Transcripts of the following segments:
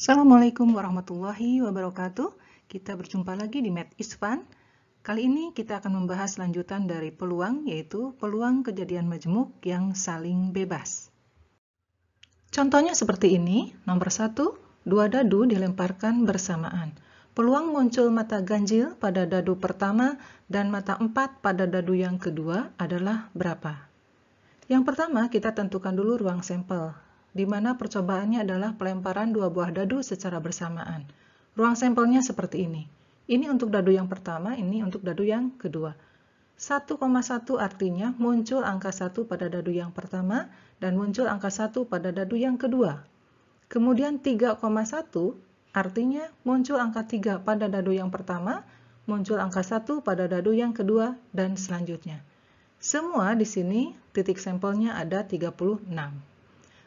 Assalamualaikum warahmatullahi wabarakatuh. Kita berjumpa lagi di Math is Fun. Kali ini kita akan membahas lanjutan dari peluang, yaitu peluang kejadian majemuk yang saling bebas. Contohnya seperti ini. Nomor 1, dua dadu dilemparkan bersamaan. Peluang muncul mata ganjil pada dadu pertama dan mata 4 pada dadu yang kedua adalah berapa? Yang pertama, kita tentukan dulu ruang sampel, di mana percobaannya adalah pelemparan dua buah dadu secara bersamaan. Ruang sampelnya seperti ini. Ini untuk dadu yang pertama, ini untuk dadu yang kedua. 1,1 artinya muncul angka 1 pada dadu yang pertama dan muncul angka 1 pada dadu yang kedua. Kemudian 3,1 artinya muncul angka 3 pada dadu yang pertama, muncul angka 1 pada dadu yang kedua, dan selanjutnya. Semua di sini titik sampelnya ada 36.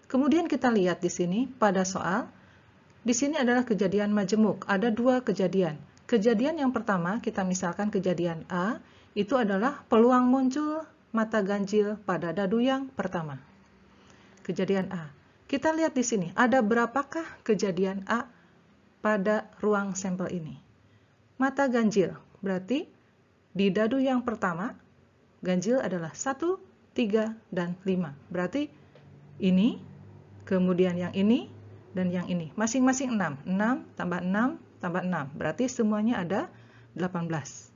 Kemudian kita lihat di sini pada soal, di sini adalah kejadian majemuk. Ada dua kejadian. Kejadian yang pertama, kita misalkan kejadian A, itu adalah peluang muncul mata ganjil pada dadu yang pertama. Kejadian A. Kita lihat di sini, ada berapakah kejadian A pada ruang sampel ini? Mata ganjil, berarti di dadu yang pertama, ganjil adalah 1, 3, dan 5. Berarti ini, kemudian yang ini, dan yang ini. Masing-masing 6. 6 tambah 6 tambah 6. Berarti semuanya ada 18.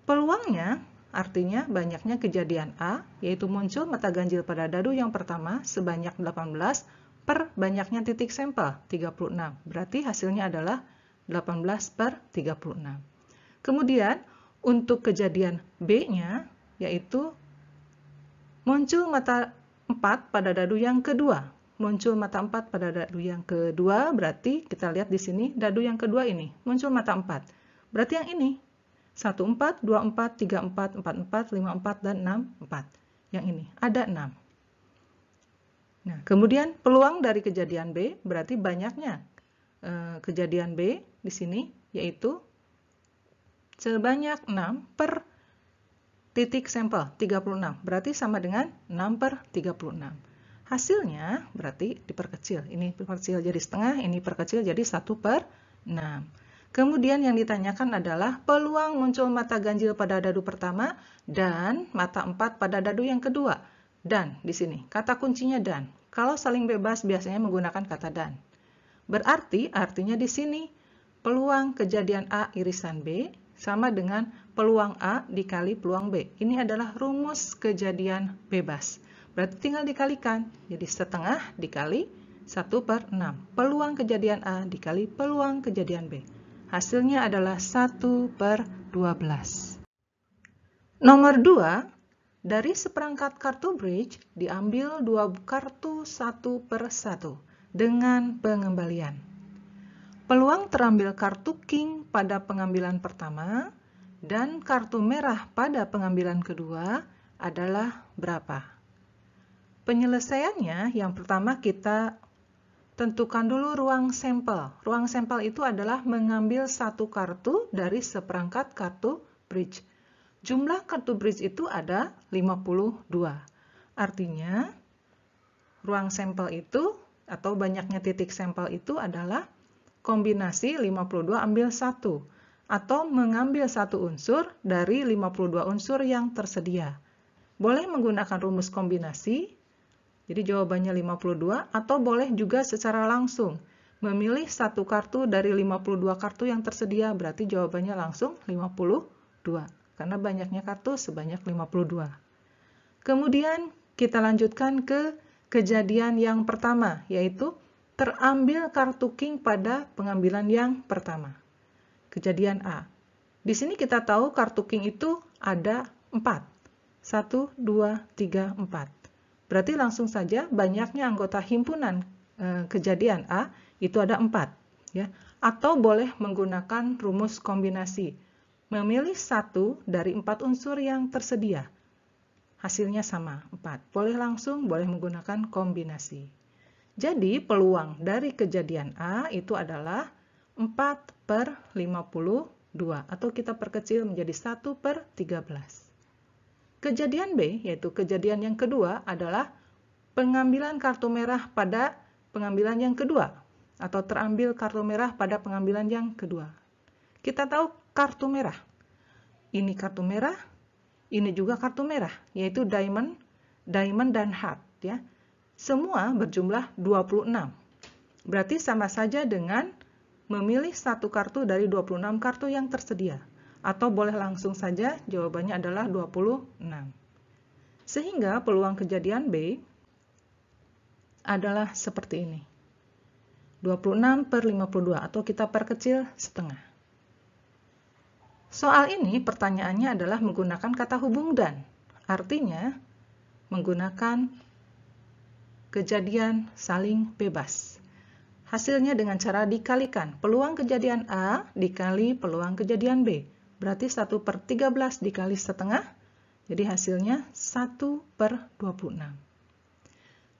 Peluangnya artinya banyaknya kejadian A, yaitu muncul mata ganjil pada dadu yang pertama sebanyak 18 per banyaknya titik sampel, 36. Berarti hasilnya adalah 18 per 36. Kemudian, untuk kejadian B-nya, yaitu muncul mata 4 pada dadu yang kedua. Muncul mata 4 pada dadu yang kedua, berarti kita lihat di sini, dadu yang kedua ini, muncul mata 4. Berarti yang ini, 1, 4, 2, 4, 3, 4, 4, 4, 5, 4, dan 6, 4. Yang ini, ada 6. Nah, kemudian peluang dari kejadian B, berarti banyaknya kejadian B di sini, yaitu sebanyak 6 per titik sampel, 36. Berarti sama dengan 6 per 36. Hasilnya berarti diperkecil. Ini diperkecil jadi setengah, ini diperkecil jadi 1 per 6. Kemudian yang ditanyakan adalah peluang muncul mata ganjil pada dadu pertama dan mata 4 pada dadu yang kedua. Dan di sini kata kuncinya dan. Kalau saling bebas biasanya menggunakan kata dan. Berarti artinya di sini peluang kejadian A irisan B sama dengan peluang A dikali peluang B. Ini adalah rumus kejadian bebas. Berarti tinggal dikalikan. Jadi setengah dikali 1 per 6. Peluang kejadian A dikali peluang kejadian B. Hasilnya adalah 1 per 12. Nomor 2, dari seperangkat kartu bridge diambil 2 kartu 1 per 1 dengan pengembalian. Peluang terambil kartu king pada pengambilan pertama dan kartu merah pada pengambilan kedua adalah berapa? Penyelesaiannya, yang pertama kita tentukan dulu ruang sampel. Ruang sampel itu adalah mengambil satu kartu dari seperangkat kartu bridge. Jumlah kartu bridge itu ada 52. Artinya, ruang sampel itu atau banyaknya titik sampel itu adalah kombinasi 52 ambil 1 atau mengambil satu unsur dari 52 unsur yang tersedia. Boleh menggunakan rumus kombinasi, jadi jawabannya 52, atau boleh juga secara langsung memilih satu kartu dari 52 kartu yang tersedia, berarti jawabannya langsung 52 karena banyaknya kartu sebanyak 52. Kemudian kita lanjutkan ke kejadian yang pertama, yaitu terambil kartu king pada pengambilan yang pertama. Kejadian A. Di sini kita tahu kartu king itu ada 4. 1, 2, 3, 4. Berarti langsung saja banyaknya anggota himpunan kejadian A itu ada 4. Ya. Atau boleh menggunakan rumus kombinasi. Memilih satu dari 4 unsur yang tersedia. Hasilnya sama, 4. Boleh langsung, boleh menggunakan kombinasi. Jadi peluang dari kejadian A itu adalah 4 per 52 atau kita perkecil menjadi 1 per 13. Kejadian B, yaitu kejadian yang kedua adalah pengambilan kartu merah pada pengambilan yang kedua atau terambil kartu merah pada pengambilan yang kedua. Kita tahu kartu merah. Ini kartu merah, ini juga kartu merah, yaitu diamond dan heart ya. Semua berjumlah 26. Berarti sama saja dengan memilih satu kartu dari 26 kartu yang tersedia. Atau boleh langsung saja jawabannya adalah 26. Sehingga peluang kejadian B adalah seperti ini. 26/52 atau kita perkecil setengah. Soal ini pertanyaannya adalah menggunakan kata hubung dan. Artinya menggunakan kejadian saling bebas. Hasilnya dengan cara dikalikan. Peluang kejadian A dikali peluang kejadian B. Berarti 1/13 dikali setengah. Jadi hasilnya 1/26.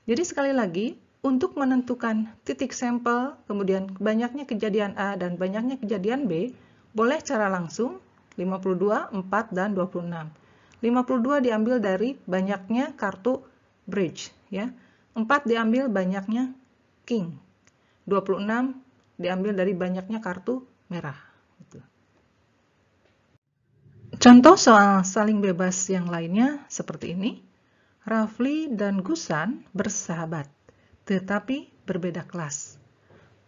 Jadi sekali lagi, untuk menentukan titik sampel, kemudian banyaknya kejadian A dan banyaknya kejadian B, boleh cara langsung 52, 4, dan 26. 52 diambil dari banyaknya kartu bridge, ya. 4 diambil banyaknya king. 26 diambil dari banyaknya kartu merah. Contoh soal saling bebas yang lainnya seperti ini. Rafli dan Gusan bersahabat, tetapi berbeda kelas.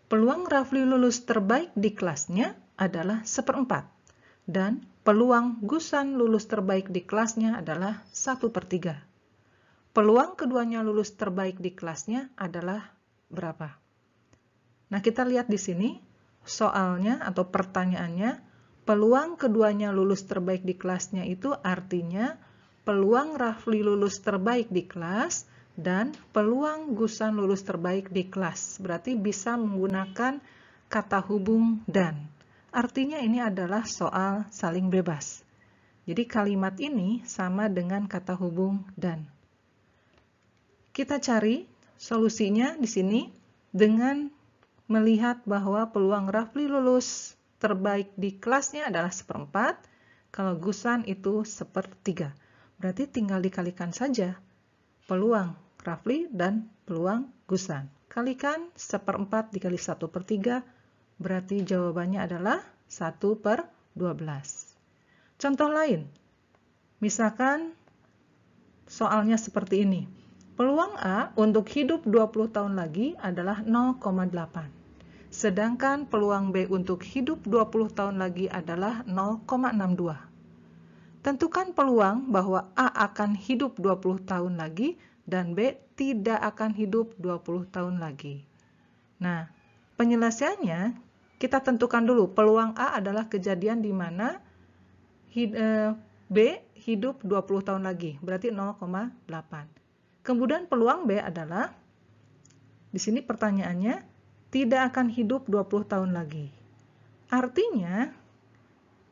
Peluang Rafli lulus terbaik di kelasnya adalah 1/4, dan peluang Gusan lulus terbaik di kelasnya adalah 1/3. Peluang keduanya lulus terbaik di kelasnya adalah berapa? Nah, kita lihat di sini soalnya atau pertanyaannya, peluang keduanya lulus terbaik di kelasnya itu artinya peluang Rafli lulus terbaik di kelas dan peluang Gusan lulus terbaik di kelas. Berarti bisa menggunakan kata hubung dan. Artinya ini adalah soal saling bebas. Jadi kalimat ini sama dengan kata hubung dan. Kita cari solusinya di sini dengan melihat bahwa peluang Rafli lulus terbaik di kelasnya adalah 1/4, kalau Gusan itu 1/3. Berarti tinggal dikalikan saja peluang Rafli dan peluang Gusan. Kalikan 1/4 dikali 1/3, berarti jawabannya adalah 1/12. Contoh lain, misalkan soalnya seperti ini. Peluang A untuk hidup 20 tahun lagi adalah 0,8. Sedangkan peluang B untuk hidup 20 tahun lagi adalah 0,62. Tentukan peluang bahwa A akan hidup 20 tahun lagi dan B tidak akan hidup 20 tahun lagi. Nah, penyelesaiannya kita tentukan dulu peluang A adalah kejadian di mana B hidup 20 tahun lagi, berarti 0,8. Kemudian peluang B adalah, di sini pertanyaannya, tidak akan hidup 20 tahun lagi. Artinya,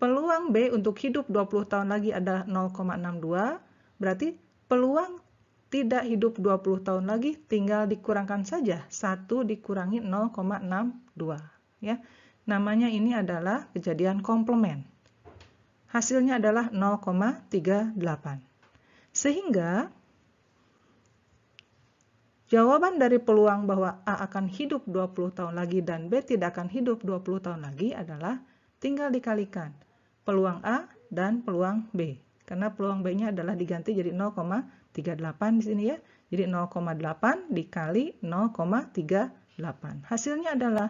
peluang B untuk hidup 20 tahun lagi adalah 0,62, berarti peluang tidak hidup 20 tahun lagi tinggal dikurangkan saja, 1 dikurangi 0,62. Ya. Namanya ini adalah kejadian komplement. Hasilnya adalah 0,38. Sehingga, jawaban dari peluang bahwa A akan hidup 20 tahun lagi dan B tidak akan hidup 20 tahun lagi adalah tinggal dikalikan peluang A dan peluang B. Karena peluang B-nya adalah diganti jadi 0,38 di sini ya. Jadi 0,8 dikali 0,38. Hasilnya adalah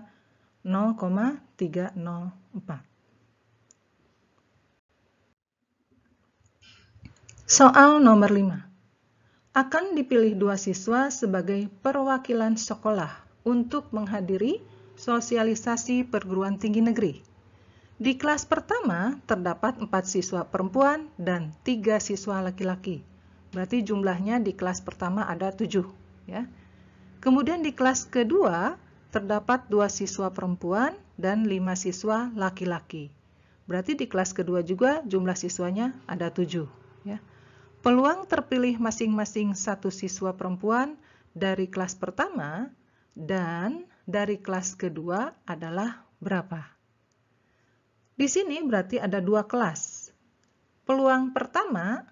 0,304. Soal nomor 5. Akan dipilih 2 siswa sebagai perwakilan sekolah untuk menghadiri sosialisasi perguruan tinggi negeri. Di kelas pertama terdapat 4 siswa perempuan dan 3 siswa laki-laki. Berarti jumlahnya di kelas pertama ada 7. Ya. Kemudian di kelas kedua terdapat 2 siswa perempuan dan 5 siswa laki-laki. Berarti di kelas kedua juga jumlah siswanya ada 7. Ya. Peluang terpilih masing-masing 1 siswa perempuan dari kelas pertama dan dari kelas kedua adalah berapa? Di sini berarti ada 2 kelas. Peluang pertama,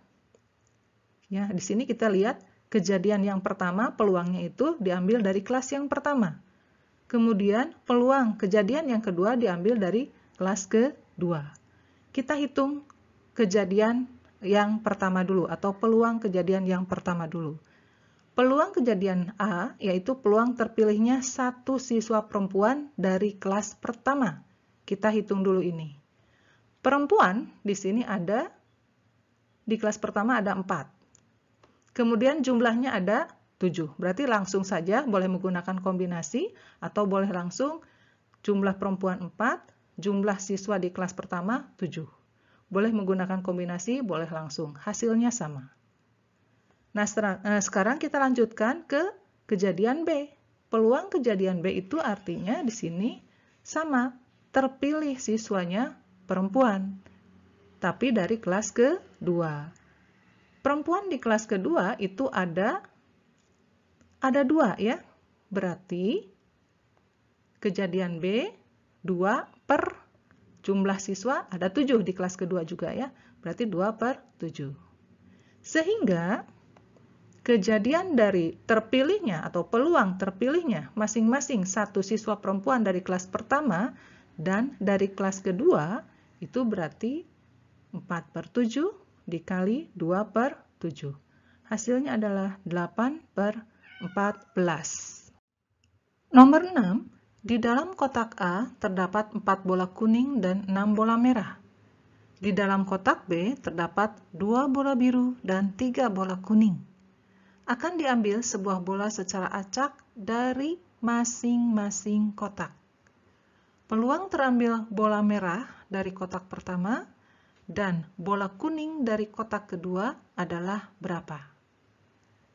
ya di sini kita lihat kejadian yang pertama peluangnya itu diambil dari kelas yang pertama. Kemudian peluang kejadian yang kedua diambil dari kelas kedua. Kita hitung kejadian yang pertama dulu atau peluang kejadian yang pertama dulu. Peluang kejadian A yaitu peluang terpilihnya satu siswa perempuan dari kelas pertama. Kita hitung dulu ini. Perempuan di sini ada, di kelas pertama ada 4. Kemudian jumlahnya ada 7. Berarti langsung saja boleh menggunakan kombinasi atau boleh langsung jumlah perempuan 4, jumlah siswa di kelas pertama 7. Boleh menggunakan kombinasi, boleh langsung. Hasilnya sama. Nah, sekarang kita lanjutkan ke kejadian B. Peluang kejadian B itu artinya di sini sama, terpilih siswanya perempuan, tapi dari kelas kedua. Perempuan di kelas kedua itu ada 2 ya. Berarti kejadian B 2 per jumlah siswa ada 7 di kelas kedua juga ya. Berarti 2 per 7. Sehingga kejadian dari terpilihnya atau peluang terpilihnya masing-masing satu siswa perempuan dari kelas pertama dan dari kelas kedua itu berarti 4 per 7 dikali 2 per 7. Hasilnya adalah 8 per 14. Nomor 6, di dalam kotak A terdapat 4 bola kuning dan 6 bola merah. Di dalam kotak B terdapat 2 bola biru dan 3 bola kuning. Akan diambil sebuah bola secara acak dari masing-masing kotak. Peluang terambil bola merah dari kotak pertama dan bola kuning dari kotak kedua adalah berapa?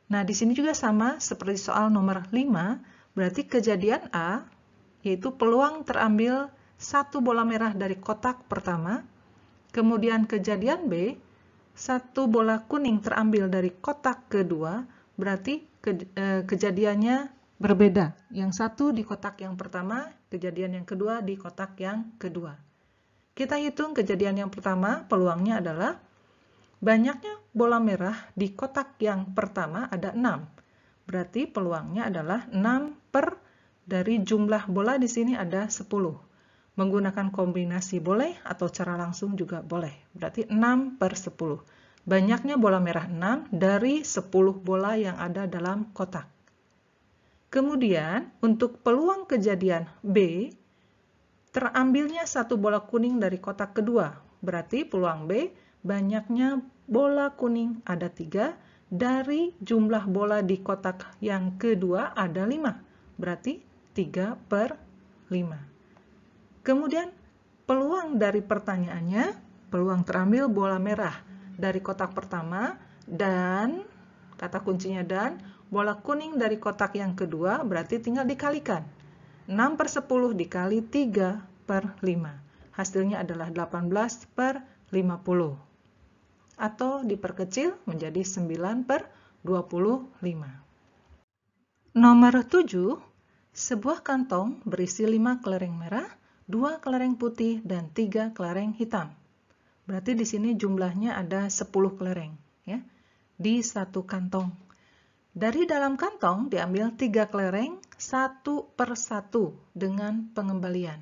Nah, di sini juga sama seperti soal nomor 5, berarti kejadian A yaitu peluang terambil 1 bola merah dari kotak pertama, kemudian kejadian B 1 bola kuning terambil dari kotak kedua, berarti kejadiannya berbeda. Yang satu di kotak yang pertama, kejadian yang kedua di kotak yang kedua. Kita hitung kejadian yang pertama, peluangnya adalah banyaknya bola merah di kotak yang pertama ada 6. Berarti peluangnya adalah 6 per dari jumlah bola di sini ada 10. Menggunakan kombinasi boleh atau cara langsung juga boleh. Berarti 6 per 10. Banyaknya bola merah 6 dari 10 bola yang ada dalam kotak. Kemudian, untuk peluang kejadian B, terambilnya 1 bola kuning dari kotak kedua. Berarti peluang B, banyaknya bola kuning ada 3, dari jumlah bola di kotak yang kedua ada 5. Berarti 3 per 5. Kemudian, peluang dari pertanyaannya, peluang terambil bola merah dari kotak pertama dan, kata kuncinya dan, bola kuning dari kotak yang kedua berarti tinggal dikalikan. 6 per 10 dikali 3 per 5. Hasilnya adalah 18 per 50. Atau diperkecil menjadi 9 per 25. Nomor 7, sebuah kantong berisi 5 kelereng merah, 2 kelereng putih, dan 3 kelereng hitam. Berarti di sini jumlahnya ada 10 kelereng ya, di satu kantong. Dari dalam kantong diambil 3 kelereng 1 per 1 dengan pengembalian.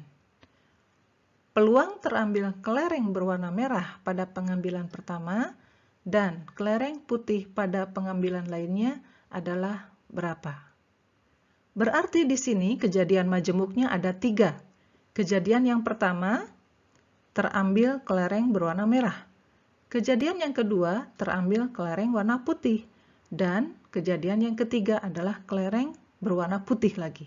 Peluang terambil kelereng berwarna merah pada pengambilan pertama dan kelereng putih pada pengambilan lainnya adalah berapa? Berarti di sini kejadian majemuknya ada 3. Kejadian yang pertama terambil kelereng berwarna merah. Kejadian yang kedua terambil kelereng warna putih. Dan kejadian yang ketiga adalah kelereng berwarna putih lagi.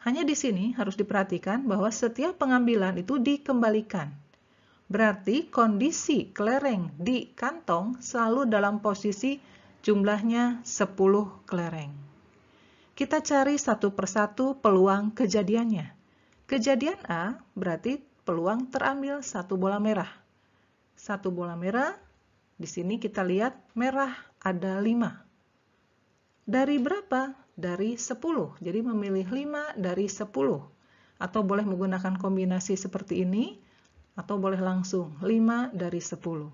Hanya di sini harus diperhatikan bahwa setiap pengambilan itu dikembalikan. Berarti kondisi kelereng di kantong selalu dalam posisi jumlahnya 10 kelereng. Kita cari satu persatu peluang kejadiannya. Kejadian A berarti peluang terambil 1 bola merah. 1 bola merah, di sini kita lihat merah ada 5. Dari berapa? Dari 10. Jadi memilih 5 dari 10. Atau boleh menggunakan kombinasi seperti ini, atau boleh langsung 5 dari 10.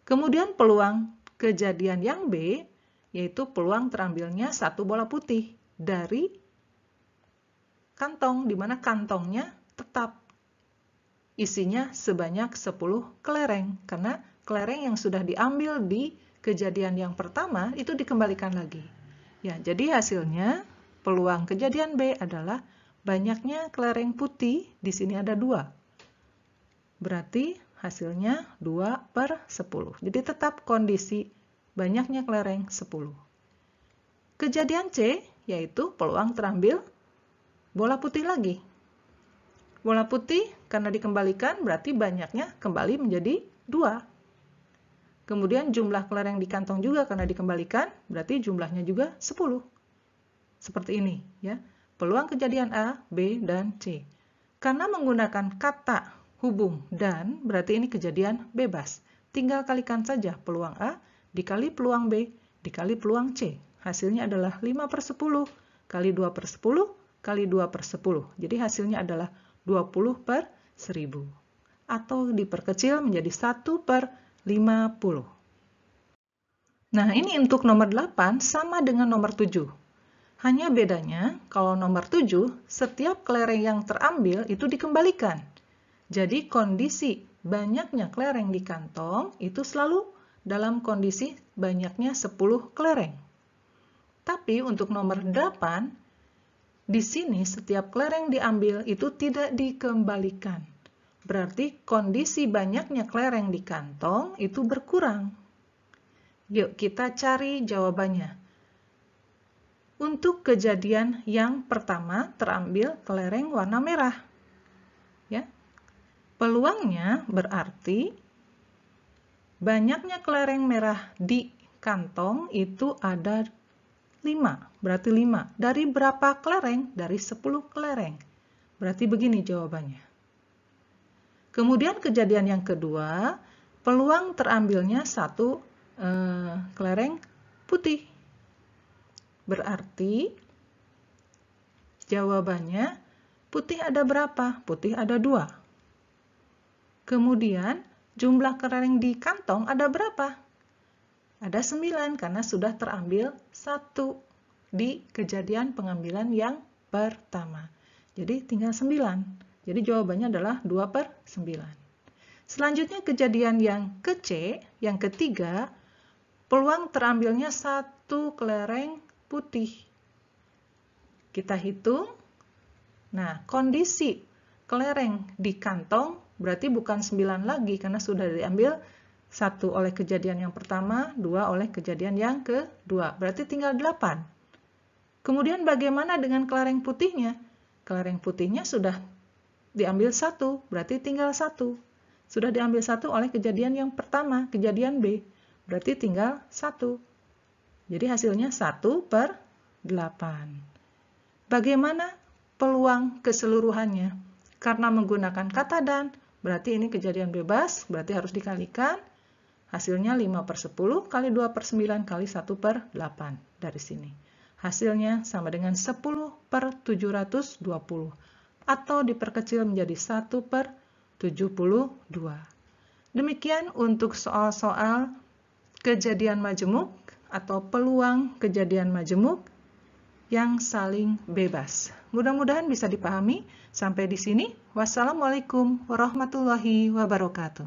Kemudian peluang kejadian yang B, yaitu peluang terambilnya 1 bola putih dari kantong, di mana kantongnya tetap isinya sebanyak 10 kelereng, karena kelereng yang sudah diambil di kejadian yang pertama itu dikembalikan lagi. Ya, jadi hasilnya peluang kejadian B adalah banyaknya kelereng putih, di sini ada 2. Berarti hasilnya 2/10. Jadi tetap kondisi banyaknya kelereng 10. Kejadian C, yaitu peluang terambil bola putih lagi. Bola putih karena dikembalikan berarti banyaknya kembali menjadi 2. Kemudian jumlah kelereng di kantong juga karena dikembalikan berarti jumlahnya juga 10. Seperti ini ya. Peluang kejadian A, B, dan C. Karena menggunakan kata hubung dan berarti ini kejadian bebas. Tinggal kalikan saja peluang A dikali peluang B dikali peluang C. Hasilnya adalah 5/10 kali 2/10 kali 2/10. Jadi hasilnya adalah 20/1000. Atau diperkecil menjadi 1/50. Nah, ini untuk nomor 8 sama dengan nomor 7. Hanya bedanya, kalau nomor 7, setiap kelereng yang terambil itu dikembalikan. Jadi kondisi banyaknya kelereng di kantong itu selalu dalam kondisi banyaknya 10 kelereng. Tapi untuk nomor 8, di sini setiap kelereng diambil itu tidak dikembalikan. Berarti kondisi banyaknya kelereng di kantong itu berkurang. Yuk kita cari jawabannya. Untuk kejadian yang pertama terambil kelereng warna merah. Ya. Peluangnya berarti banyaknya kelereng merah di kantong itu ada 5. Berarti 5. Dari berapa kelereng? Dari 10 kelereng. Berarti begini jawabannya. Kemudian kejadian yang kedua, peluang terambilnya 1 kelereng putih. Berarti jawabannya putih ada berapa? Putih ada 2. Kemudian jumlah kelereng di kantong ada berapa? Ada 9 karena sudah terambil 1 di kejadian pengambilan yang pertama. Jadi tinggal 9. Jadi jawabannya adalah 2/9. Selanjutnya kejadian yang ke-C, yang ketiga, peluang terambilnya 1 kelereng putih. Kita hitung. Nah, kondisi kelereng di kantong berarti bukan 9 lagi karena sudah diambil 1 oleh kejadian yang pertama, 2 oleh kejadian yang kedua. Berarti tinggal 8. Kemudian bagaimana dengan kelereng putihnya? Kelereng putihnya sudah diambil 1, berarti tinggal 1. Sudah diambil 1 oleh kejadian yang pertama, kejadian B. Berarti tinggal 1. Jadi hasilnya 1/8. Bagaimana peluang keseluruhannya? Karena menggunakan kata dan, berarti ini kejadian bebas, berarti harus dikalikan. Hasilnya 5/10 kali 2/9 kali 1/8 dari sini. Hasilnya sama dengan 10/720 atau diperkecil menjadi 1/72. Demikian untuk soal-soal kejadian majemuk atau peluang kejadian majemuk yang saling bebas. Mudah-mudahan bisa dipahami. Sampai di sini. Wassalamualaikum warahmatullahi wabarakatuh.